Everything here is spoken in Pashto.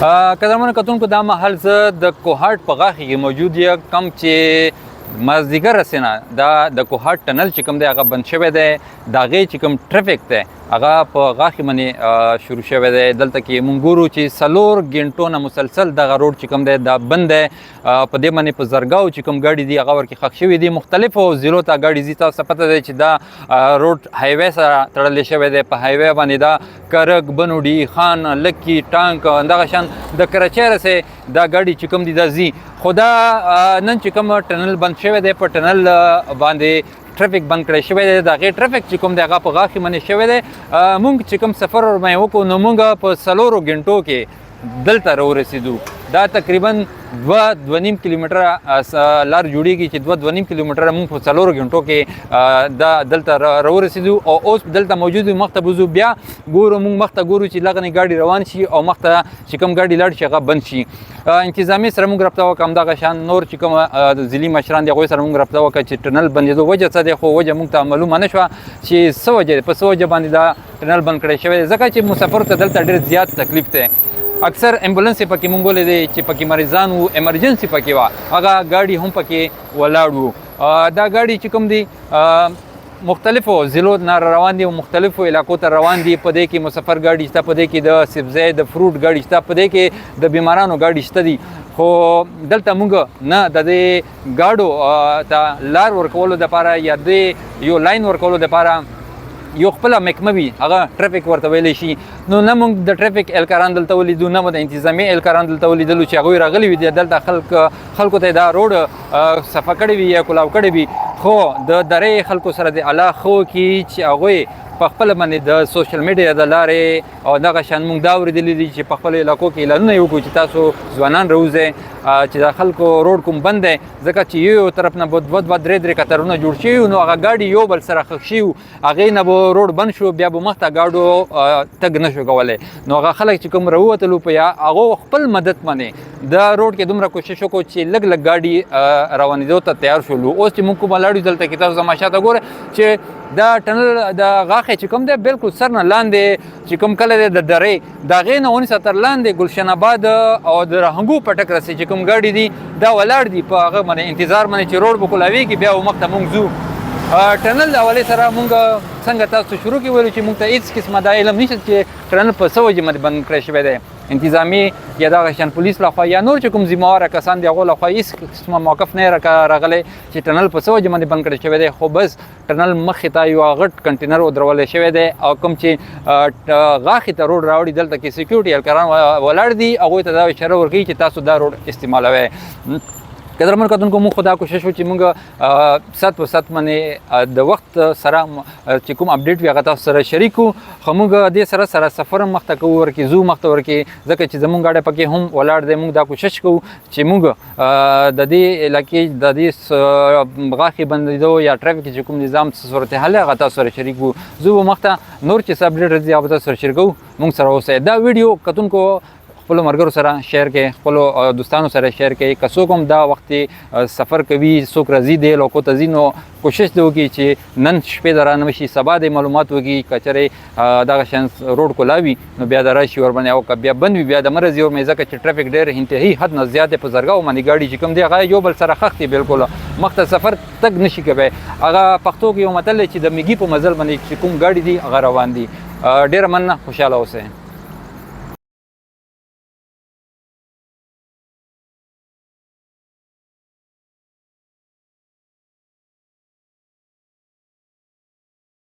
قدرمنو کتونکو دا مهال زه د کوهاټ په غاښ کې موجود یم کم چې مازدیګر رسېنه دا د کوهاټ ټنل چې کوم دی هغه بند شوی دی د هغې چې کوم ټرافیک دی هغه په غاښ باندې شروع شوی دی دلته کې مونږ ګورو چې 4 غنټو نه مسلسل دغه روډ چې کوم دی دا بند دی په دې باندې په زرګاو چې کوم ګاډي دي هغه ورکې ښخ شوي دي مختلفو ضلعو ته ګاډي ځي تاسو ته پته دی چې دا روډ هایوې سره تړلی شوی دی په هایوې باندې دا کرک بنوډي خان لکي ټانک دغه شان د کراچۍ رسې دا ګاډي چې کوم دي دا ځي خو دا نن چې کوم ټنل بند شوی دی په ټنل باندې ټرافیک بند کړی شوی دی د هغې ټرافیک چې کوم دی هغه په غاښ باندې شوی دی مونږ چې کوم سفر ورباندې وکړو نو مونږ په 4 غنټو کې دلته راورسېدو دا تقریبا 2.5 کیلومتره لار جوړیږي چې 2.5 کیلومتره مونږ په 4 غنټو کې دا دلته راورسېدو او اوس دلته موجود یو مخته بوځو بیا ګورو مونږ مخته ګورو چې لغنې ګاډي روان شي او مخته چې کوم ګاډي لاړ شي هغه بند شي انتظامي سره مونږ رابطه وکړه همدغه شان نور چې کوم ضلعي مشران دي هغوی سره مونږ رابطه وکړه چې ټنل بندېدو وجه څه دی خو وجه مونږ ته معلومه نه شوه چې څه وجه په څه وجه باندې دا ټنل بند کړی شوی دی ځکه چې مسافرو ته دلته ډېر زیات تکلیف دی اکثر امبولانس پکې مونږ ولیدې چې پکې مریضان وو ایمرجنسي پکې وه هغه ګاډي هم پکې ولاړ وو دا ګاډي چې کوم دي مختلفو ضلعو نه روان دي او مختلفو علاقو ته روان دي په دې کې مسافر ګاډي شته په دې کې د سبزی د فروټ ګاډي شته په دې کې د بیمارانو ګاډي شته دي خو دلته مونږ نه د دې ګاډو ته لار ورکولو دپاره یا د یو لاین ورکولو دپاره یو خپله محکمه وي هغه ټرافیک ورته ویلی شي نو نه موږ د ټرافیک اهلکاران دلته ولیدو نه مو د انتظامي اهلکاران دلته ولیدلو چې هغوی راغلي وي دلته خلکو ته دا روډ صفا کړی وي یا کلاو کړی وي خو د درې خلکو سره د الله خو کې چې هغوی په خپل باندې د سوشل میډیا د لارې او دغه شان موږ دا اورېدلي دي چې په خپل علاقو کې اعلانونه یې وکړو چې تاسو ځوانان راوځئ چې د خلکو روډ کوم بند دی ځکه چې یو طرف نه به 2-3 قطارونه جوړ شوي نو هغه ګاډي یو بل سره ښخ شي هغې نه به روډ بند شو بیا به مخته ګاډو تګ نه شو کولی نو هغه خلک چې کوم راووتلو په یا هغو خپل مدد باندې د روډ کې دومره کوشش وکړو چې لږ لږ ګاډي روانېدو ته تیار شولو اوس چې موږ کومه لاړو دلته کې تاسو زما شاته ګوره چې دا ټنل د غاښې چې کوم دی بالکل سر نه لاندې چې کوم کله دی د درې د هغې نه ونیسه تر لاندې ګلشن آباد او د رهنګو په ټک رسې چې کوم ګاډي دي دا ولاړ دي په هغه باندې انتظار باندې چې روډ به کولاویږي بیا به مخته مونږ ځو ټنل د حوالې سره مونږ څنګه تاسو شروع کې ویلو چې مونږ ته هېڅ قسمه دا علم نشته چې ټنل په څه وجې باندې بند کړی شوی دی انتظامي یا دغه شان پولیس لخوا یا نور چې کوم ذمهواره کسان دي هغو لخوا هېڅ قسمه موقف نه راغلی چې ټنل په څه وجې باندې بند کړی شوی دی خو بس ټنل مخې ته یو غټ کنټینر ودرولی شوی دی او کوم چې غاښې ته روډ راوړي دلته کې سیکیورټي اهلکاران ولاړ دي هغوی ته دا اشاره ورکوي چې تاسو دا روډ استعمالوئ قدرمنو کتونکو موږ خو دا کوشش وکړو چې موږ سات په سات باندې د وخت سره چې کوم اپډیټ وي هغه تاسو سره شریک کړو خو موږ دې سره سفر هم مخته کوو ورکې ځو مخته ورکې ځکه چې زموږ ګاډی پکې هم ولاړ دی موږ دا کوشش کوو چې موږ د دې علاقې د دې غاښې بندېدو یا ټرافیک چې کوم نظام صورتحال دی هغه تاسو سره شریک کړو ځو به مخته نور چې څه اپډیټ راځي هغه تاسو سره شریکوو موږ سره اوسئ دا ویډیو کتونکو خپلو ملګرو سره شیر کړئ خپلو دوستانو سره شیر کړئ که څوک هم دا وختې سفر کوي څوک راځي دی علاقو ته ځي نو کوشش دې وکړي چې نن شپې د رانه وشي سبا د معلومات وکړي که چېرې دغه شان روډ کولاوي نو بیا د راشي ورباندې او که بیا بند وي بیا د مه راځي ورباندې ځکه چې ټرافیک ډېر انتهایي حد نه زیات دی په زرګاو باندې ګاډي چې کوم دی هغه یو بل سره خښ دی بالکل مخته سفر تګ نشي کوی هغه پښتو کې یو متل دی چې د میږي په مزل باندې چې کوم ګاډي دي هغه روان دي ډېره مننه خوشحاله اوسئ